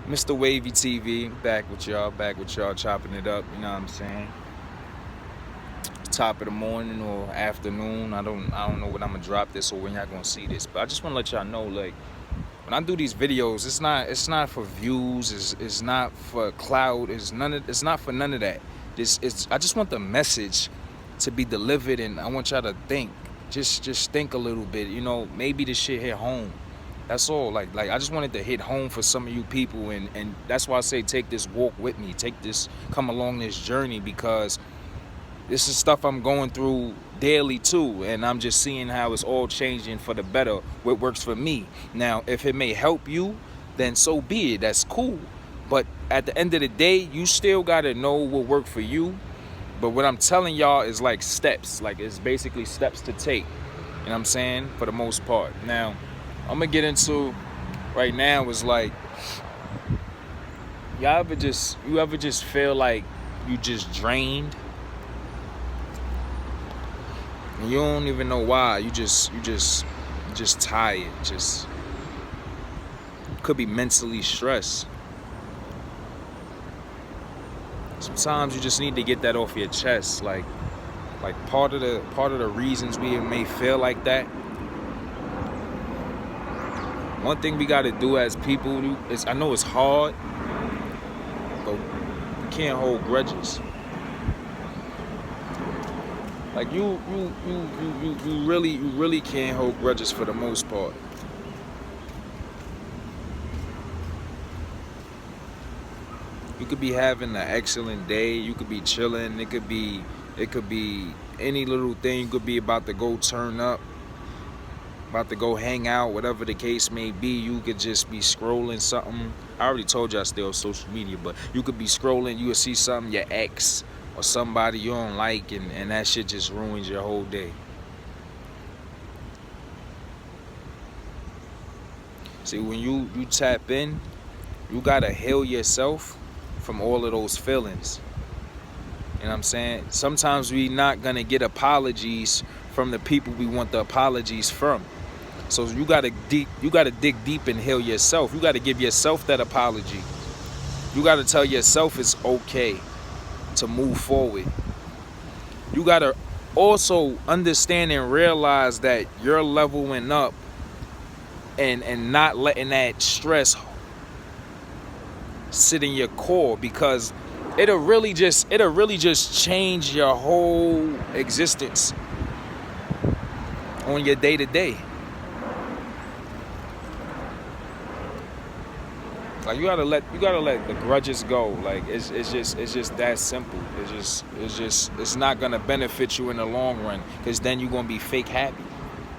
Mr. Wavy TV, back with y'all, chopping it up, you know what I'm saying? Top of the morning or afternoon. I don't know when I'm gonna drop this or when y'all gonna see this. But I just wanna let y'all know, like, when I do these videos, it's not for views, it's not for clout, it's not for none of that. I just want the message to be delivered, and I want y'all to think. Just think a little bit, maybe this shit hit home. That's all. Like I just wanted to hit home for some of you people, and that's why I say take this walk with me. Come along this journey, because this is stuff I'm going through daily too, and I'm just seeing how it's all changing for the better, what works for me. Now, if it may help you, then so be it. That's cool. But at the end of the day, you still gotta know what worked for you. But what I'm telling y'all is like steps. Like, it's basically steps to take. You know what I'm saying? For the most part. Now, I'm gonna get into right now is like, you ever just feel like you just drained and you don't even know why. You just tired. Just could be mentally stressed. Sometimes you just need to get that off your chest. Like part of the reasons we may feel like that. One thing we gotta do as people is, I know it's hard, but we can't hold grudges. Like you really can't hold grudges for the most part. You could be having an excellent day. You could be chilling. It could be any little thing. You could be about to go turn up, about to go hang out, whatever the case may be. You could just be scrolling something. I already told you I stay on social media, but you could be scrolling. You would see something, your ex or somebody you don't like, and that shit just ruins your whole day. See, when you tap in, you gotta heal yourself from all of those feelings. You know what I'm saying? Sometimes we not gonna get apologies from the people we want the apologies from. So you gotta dig deep and heal yourself. You gotta give yourself that apology. You gotta tell yourself it's okay to move forward. You gotta also understand and realize that you're leveling up, and not letting that stress sit in your core, because it'll really just change your whole existence on your day to day. Like, you gotta let the grudges go. Like, it's just that simple. It's not gonna benefit you in the long run, because then you're gonna be fake happy.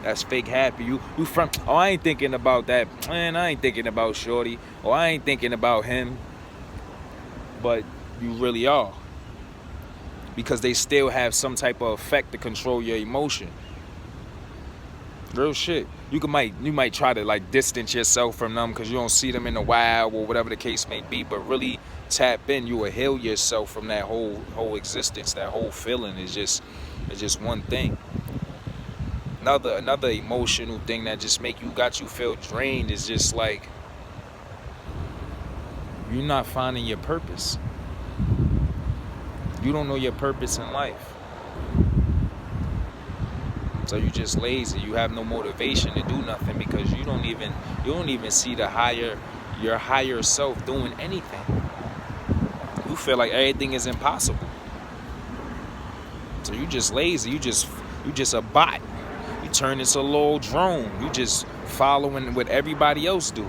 That's fake happy. You from, oh, I ain't thinking about that, man. I ain't thinking about shorty, or I ain't thinking about him. But you really are, because they still have some type of effect to control your emotion. Real shit. You might try to like distance yourself from them because you don't see them in a while or whatever the case may be. But really tap in. You will heal yourself from that whole existence. That whole feeling is just one thing. Another emotional thing that just got you feel drained is just like you're not finding your purpose. You don't know your purpose in life. So you just lazy. You have no motivation to do nothing, because you don't even see your higher self doing anything. You feel like everything is impossible. So you just lazy. You just a bot. You turn into a little drone. You just following what everybody else do,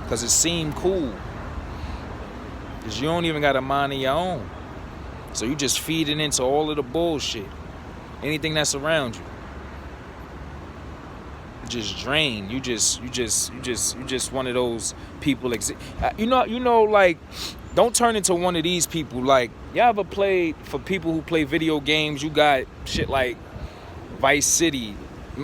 because it seemed cool. Because you don't even got a mind of your own. So you just feeding into all of the bullshit. Anything that's around you. Just drained. You just one of those people. Like, don't turn into one of these people. Like, y'all ever played, for people who play video games, you got shit like Vice City,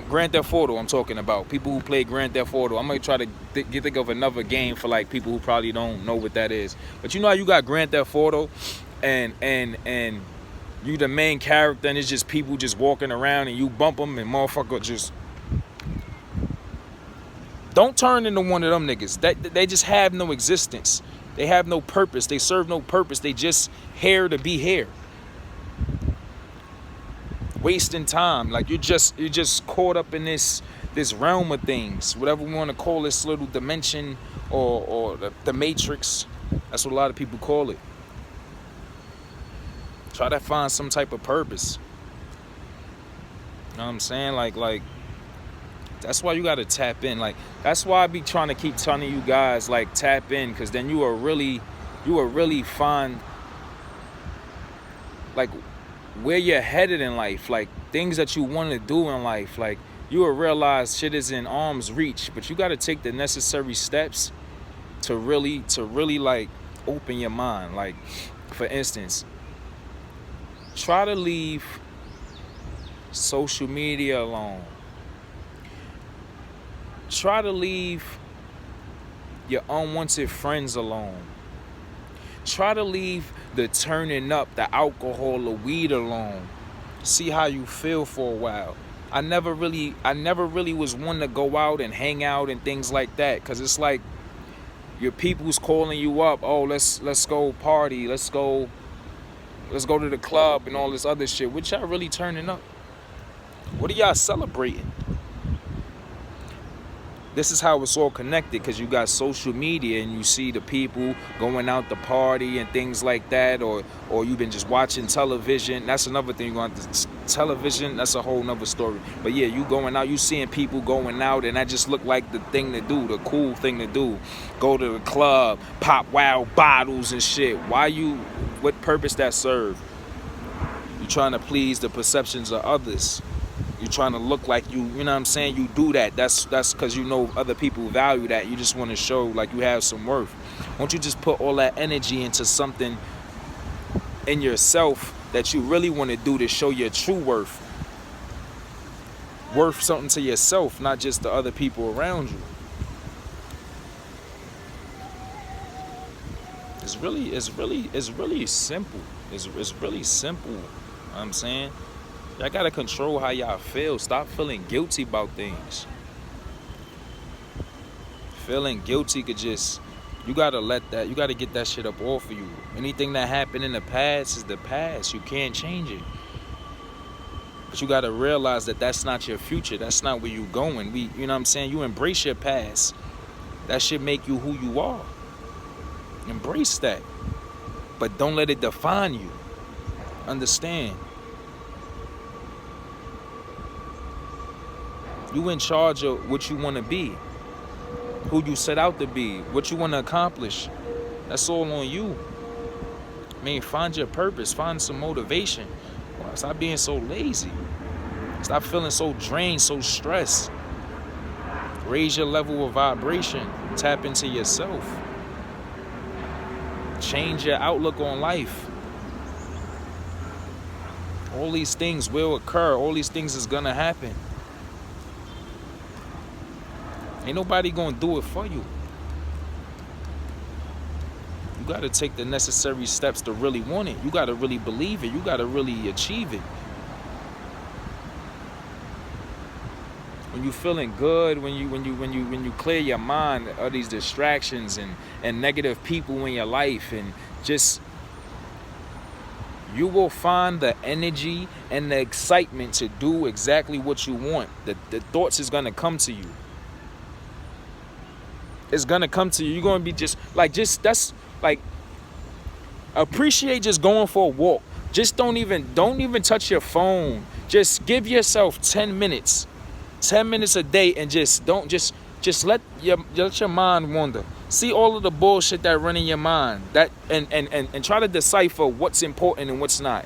Grand Theft Auto. I'm talking about people who play Grand Theft Auto. I'm gonna try to think of another game for like people who probably don't know what that is. But you know how you got Grand Theft Auto, and you the main character, and it's just people just walking around, and you bump them, and motherfucker just Don't turn into one of them niggas. They just have no existence. They have no purpose. They serve no purpose. They just here to be here. Wasting time. Like you're just caught up in this realm of things. Whatever we want to call this little dimension or the matrix. That's what a lot of people call it. Try to find some type of purpose. You know what I'm saying? Like that's why you gotta tap in. Like that's why I be trying to keep telling you guys like tap in, because then you will really find like where you're headed in life, like things that you want to do in life. Like you will realize shit is in arm's reach, but you gotta take the necessary steps to really like open your mind. Like for instance, try to leave social media alone. Try to leave your unwanted friends alone. Try to leave the turning up, the alcohol, the weed alone. See how you feel for a while. I never really was one to go out and hang out and things like that, because it's like your people's calling you up. Oh, let's go party. Let's go to the club and all this other shit. What y'all really turning up? What are y'all celebrating? This is how it's all connected, because you got social media and you see the people going out to party and things like that, or you've been just watching television. That's another thing. You go on to television, that's a whole nother story. But yeah, you going out, you seeing people going out, and that just look like the thing to do, the cool thing to do. Go to the club, pop wild bottles and shit. What purpose that serve? You trying to please the perceptions of others. You trying to look like you know what I'm saying? You do that. That's because you know other people value that. You just want to show like you have some worth. Won't you just put all that energy into something in yourself that you really want to do to show your true worth? Worth something to yourself, not just the other people around you. It's really simple. It's really simple. You know what I'm saying? Y'all gotta control how y'all feel. Stop feeling guilty about things. Feeling guilty you gotta get that shit up off of you. Anything that happened in the past is the past. You can't change it. But you gotta realize that that's not your future. That's not where you going. You know what I'm saying? You embrace your past. That should make you who you are. Embrace that. But don't let it define you. Understand? You in charge of what you want to be, who you set out to be, what you want to accomplish. That's all on you. I mean, find your purpose, find some motivation. Stop being so lazy. Stop feeling so drained, so stressed. Raise your level of vibration. Tap into yourself. Change your outlook on life. All these things will occur. All these things is gonna happen. Ain't nobody gonna do it for you. You gotta take the necessary steps to really want it. You gotta really believe it. You gotta really achieve it. When you feeling good, when you clear your mind of these distractions and negative people in your life, and just you will find the energy and the excitement to do exactly what you want. The thoughts is gonna come to you. It's gonna come to you. You're gonna be that's like appreciate just going for a walk. Just don't even touch your phone. Just give yourself 10 minutes. 10 minutes a day, and just let your mind wander. See all of the bullshit that run in your mind. That and try to decipher what's important and what's not.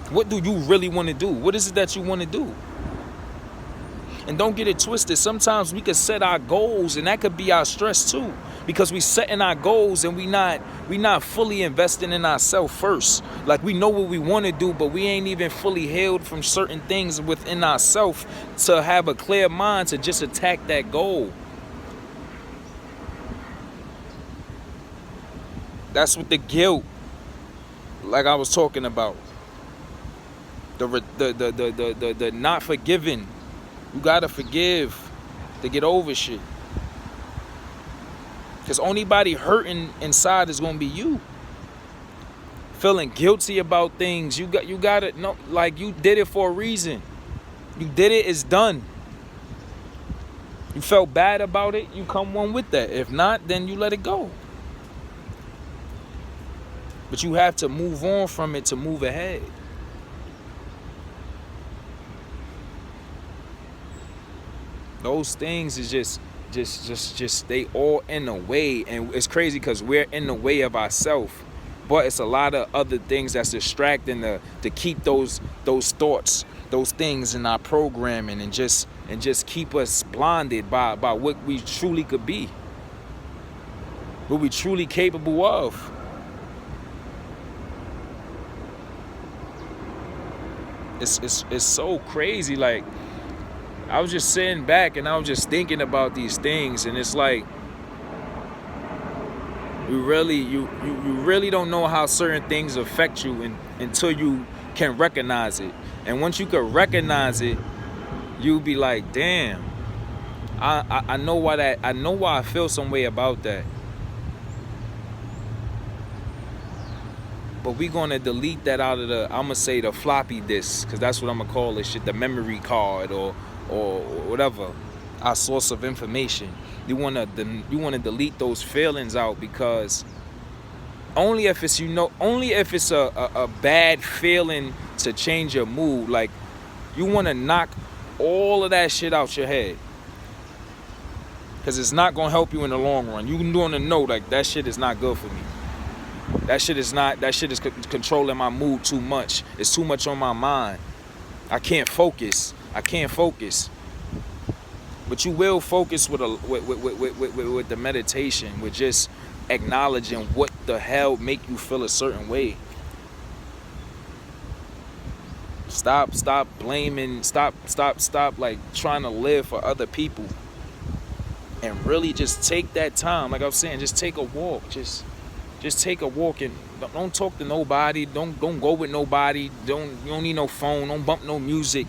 What do you really want to do? What is it that you want to do? And don't get it twisted. Sometimes we could set our goals, and that could be our stress too, because we setting our goals and we not fully investing in ourselves first. Like we know what we want to do, but we ain't even fully healed from certain things within ourselves to have a clear mind to just attack that goal. That's what the guilt, like I was talking about. The not forgiving. You gotta forgive to get over shit. Because only body hurting inside is gonna be you. Feeling guilty about things. You gotta know, like, you did it for a reason. You did it, it's done. You felt bad about it, you come one with that. If not, then you let it go. But you have to move on from it to move ahead. Those things is just they all in the way. And it's crazy because we're in the way of ourselves. But it's a lot of other things that's distracting to keep those thoughts, those things in our programming, and just keep us blinded by what we truly could be, what we truly capable of. It's so crazy. Like, I was just sitting back and I was just thinking about these things, and it's like, you really don't know how certain things affect you until you can recognize it. And once you can recognize it, you'll be like, damn, I know why I feel some way about that. But we gonna delete that out of the floppy disk, because that's what I'm gonna call this shit, the memory card or whatever, our source of information. You wanna delete those feelings out, because only if it's a bad feeling to change your mood. Like, you wanna knock all of that shit out your head, because it's not gonna help you in the long run. You wanna know, like, that shit is not good for me. That shit is controlling my mood too much. It's too much on my mind. I can't focus. But you will focus with the meditation, with just acknowledging what the hell make you feel a certain way. Stop blaming. Stop like trying to live for other people, and really just take that time. Like I was saying, just take a walk. Just take a walk, and don't talk to nobody. Don't go with nobody. You don't need no phone. Don't bump no music.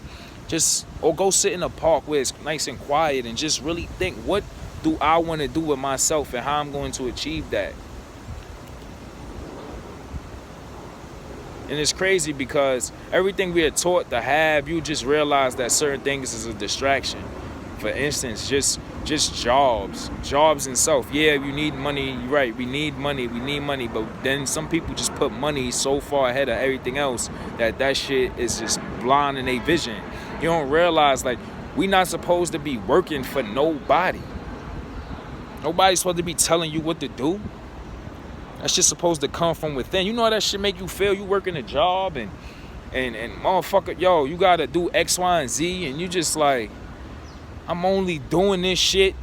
Or go sit in a park where it's nice and quiet, and just really think, what do I want to do with myself, and how I'm going to achieve that. And it's crazy because everything we are taught to have, you just realize that certain things is a distraction. For instance, just jobs and self. Yeah, you need money. You're right. We need money. But then some people just put money so far ahead of everything else that shit is just blinding their vision. You don't realize, like, we not supposed to be working for nobody. Nobody's supposed to be telling you what to do. That's just supposed to come from within. You know how that shit make you feel? You working a job and motherfucker, yo, you gotta do X, Y, and Z, and you just like, I'm only doing this shit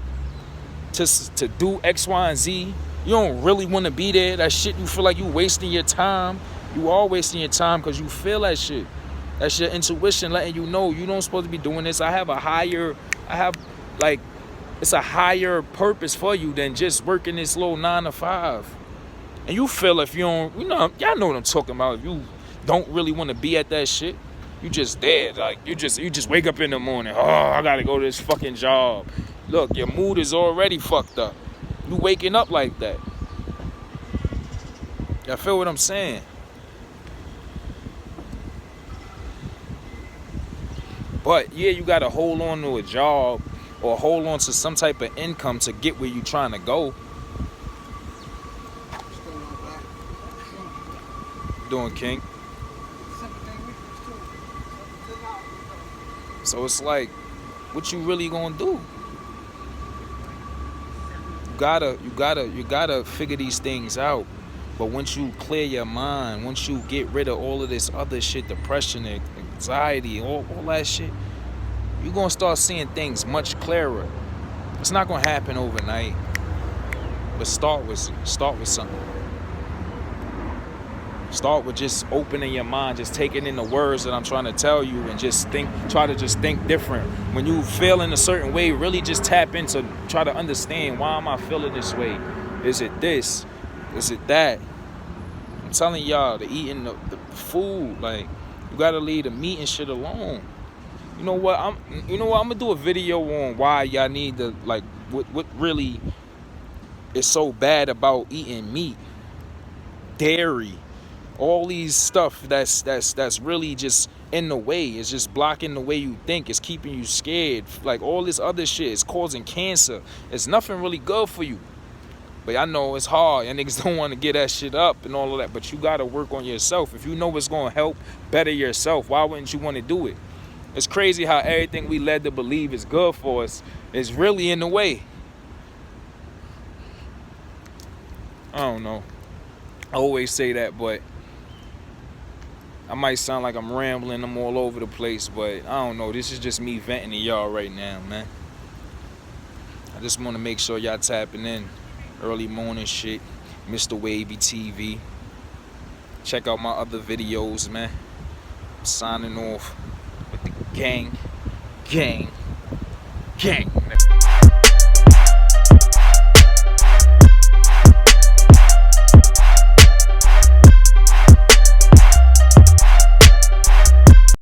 to do X, Y, and Z. You don't really want to be there. That shit, you feel like you wasting your time. You are wasting your time because you feel that shit. That's your intuition letting you know you don't supposed to be doing this. It's a higher purpose for you than just working this little 9 to 5. And you feel, if you don't, y'all know what I'm talking about. If you don't really want to be at that shit, you just dead. Like, you just wake up in the morning. Oh, I gotta go to this fucking job. Look, your mood is already fucked up. You waking up like that. Y'all feel what I'm saying? But yeah, you gotta hold on to a job or hold on to some type of income to get where you trying to go. Doing, King? So it's like, what you really gonna do? You gotta figure these things out. But once you clear your mind, once you get rid of all of this other shit, depression, anxiety, all that shit, you're gonna start seeing things much clearer. It's not gonna happen overnight, but start with something. Start with just opening your mind, just taking in the words that I'm trying to tell you, and try to think different. When you feel in a certain way, really just tap into, try to understand, why am I feeling this way? Is it this? Is it that? I'm telling y'all, eating the food, like, You gotta leave the meat and shit alone. You know what? I'm gonna do a video on why y'all need to, like, what really is so bad about eating meat, dairy, all these stuff that's really just in the way. It's just blocking the way you think. It's keeping you scared. Like, all this other shit is causing cancer. It's nothing really good for you. But I know it's hard, and niggas don't want to get that shit up and all of that. But you gotta work on yourself. If you know it's gonna help better yourself, why wouldn't you want to do it? It's crazy how everything we led to believe is good for us is really in the way. I don't know. I always say that, but I might sound like I'm rambling. I'm all over the place, but I don't know. This is just me venting to y'all right now, man. I just want to make sure y'all tapping in. Early morning shit. Mr. Wavy TV. Check out my other videos, man. I'm signing off with the gang.